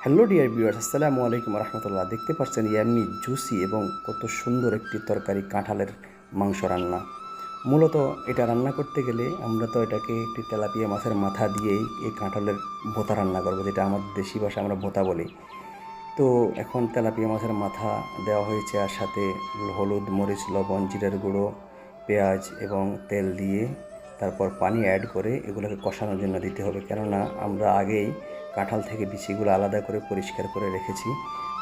Hello dear viewers, আসসালামু আলাইকুম রহমতুল্লাহ। দেখতে পাচ্ছেন ইয়াম্মি জুসি এবং কত সুন্দর একটি তরকারি কাঁঠালের মাংস রান্না। মূলত এটা রান্না করতে গেলে আমরা তো এটাকে একটি তেলাপিয়া মাছের মাথা দিয়েই এই কাঁঠালের ভোতা রান্না করবো, যেটা আমাদের দেশি ভাষায় আমরা ভোতা বলি। তো এখন তেলাপিয়া মাছের মাথা দেওয়া হয়েছে, আর সাথে হলুদ, মরিচ, লবণ, জিরার গুঁড়ো, পেঁয়াজ এবং তেল দিয়ে তারপর পানি অ্যাড করে এগুলোকে কষানোর জন্য দিতে হবে। কেননা আমরা আগেই কাঁঠাল থেকে বিচিগুলো আলাদা করে পরিষ্কার করে রেখেছি।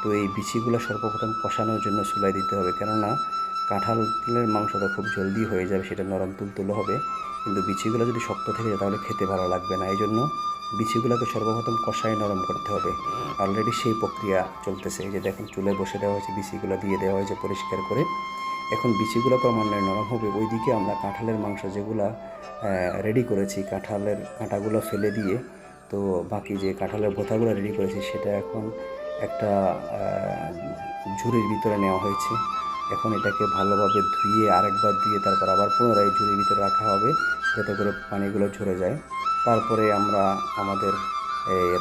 তো এই বিচিগুলো সর্বপ্রথম কষানোর জন্য চুলায় দিতে হবে, কেননা কাঁঠালের মাংসটা খুব জলদি হয়ে যাবে, সেটা নরম তুলতুলে হবে। কিন্তু বিচিগুলো যদি শক্ত থেকে যায় তাহলে খেতে ভালো লাগবে না। এই জন্য বিচিগুলোকে সর্বপ্রথম কষায় নরম করতে হবে। অলরেডি সেই প্রক্রিয়া চলতেছে। এই যে দেখুন, চুলায় বসে দেওয়া হয়েছে, বিচিগুলো দিয়ে দেওয়া হয়েছে পরিষ্কার করে। এখন বিচিগুলো ক্রমান্বয়ে নরম হবে। ওইদিকে আমরা কাঁঠালের মাংস যেগুলো রেডি করেছি, কাঁঠালের কাঁটাগুলো ফেলে দিয়ে, তো বাকি যে কাঁঠালের ভোঁতাগুলো রেডি করেছি সেটা এখন একটা ঝুড়ির ভিতরে নেওয়া হয়েছে। এখন এটাকে ভালোভাবে ধুয়ে আরেকবার ধুয়ে তারপর আবার পুনরায় ঝুড়ির ভিতরে রাখা হবে, যাতে করে পানিগুলো ঝরে যায়। তারপরে আমরা আমাদের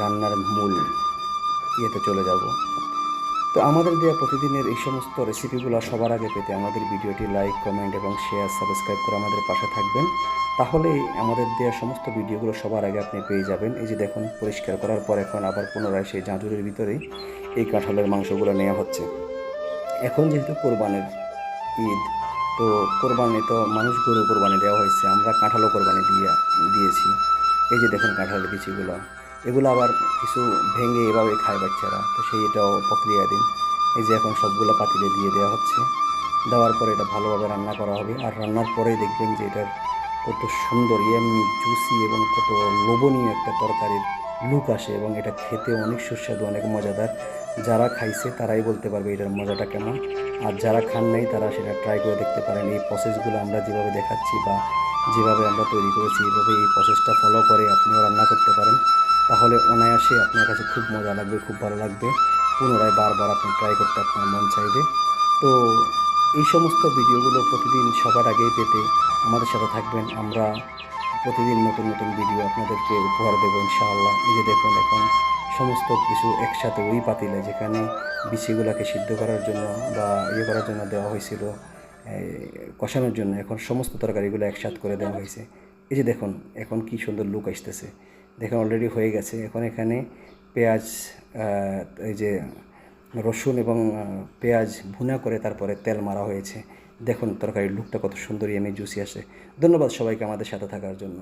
রান্নার মূল ইয়েতে চলে যাব। তো আমাদের দেওয়া প্রতিদিনের এই সমস্ত রেসিপিগুলো সবার আগে পেতে আমাদের ভিডিওটি লাইক, কমেন্ট এবং শেয়ার, সাবস্ক্রাইব করে আমাদের পাশে থাকবেন। তাহলেই আমাদের দেওয়া সমস্ত ভিডিওগুলো সবার আগে আপনি পেয়ে যাবেন। এই যে দেখুন, পরিষ্কার করার পর এখন আবার পুনরায় সেই জাঁজুরের ভিতরেই এই কাঁঠালের মাংসগুলো নেওয়া হচ্ছে। এখন যেহেতু কোরবানির ঈদ, তো কোরবানি তো মানুষ গরু কোরবানি দেওয়া হয়েছে, আমরা কাঁঠালও কোরবানি দিয়েছি। এই যে দেখুন কাঁঠালের বিচিগুলো, এগুলো আবার কিছু ভেঙে এভাবে খায় বাচ্চারা, তো এটাও প্রক্রিয়াধীন। এই যে এখন সবগুলো পাতিলে দিয়ে দেওয়া হচ্ছে। দেওয়ার পরে এটা ভালোভাবে রান্না করা হবে, আর রান্নার পরেই দেখবেন যে এটার কত সুন্দর এমনি জুসি এবং কত লোভনীয় একটা তরকারির লুক আসে, এবং এটা খেতে অনেক সুস্বাদু, অনেক মজাদার। যারা খাইছে তারাই বলতে পারবে এটার মজাটা কেমন। আর যারা খান নাই তারা সেটা ট্রাই করে দেখতে পারেন। এই প্রসেসগুলো আমরা যেভাবে দেখাচ্ছি বা যেভাবে আমরা তৈরি করেছি, এইভাবে এই প্রসেসটা ফলো করে আপনিও রান্না করতে পারেন। তাহলে অনায়াসে আপনার কাছে খুব মজা লাগবে, খুব ভালো লাগবে। পুনরায় বারবার আপনি ট্রাই করতে আপনার মন চাইবে। তো এই সমস্ত ভিডিওগুলো প্রতিদিন সবার আগেই পেতে আমাদের সাথে থাকবেন। আমরা প্রতিদিন নতুন নতুন ভিডিও আপনাদেরকে উপহার দেবো ইনশাআল্লাহ। এই যে দেখুন, এখন সমস্ত কিছু একসাথে ওই পাতিলে যেখানে বিচিগুলোকে সিদ্ধ করার জন্য বা ইয়ে করার জন্য দেওয়া হয়েছিল, কষানোর জন্য, এখন সমস্ত তরকারিগুলো একসাথে করে দেওয়া হয়েছে। এই যে দেখুন, এখন কি সুন্দর লুক আসতেছে। দেখুন অলরেডি হয়ে গেছে। এখন এখানে পেঁয়াজ, এই যে রসুন এবং পেঁয়াজ ভুনা করে তারপরে তেল মারা হয়েছে। দেখুন তরকারির লুকটা কত সুন্দর, এমনি জুসি আসে। ধন্যবাদ সবাইকে আমাদের সাথে থাকার জন্য।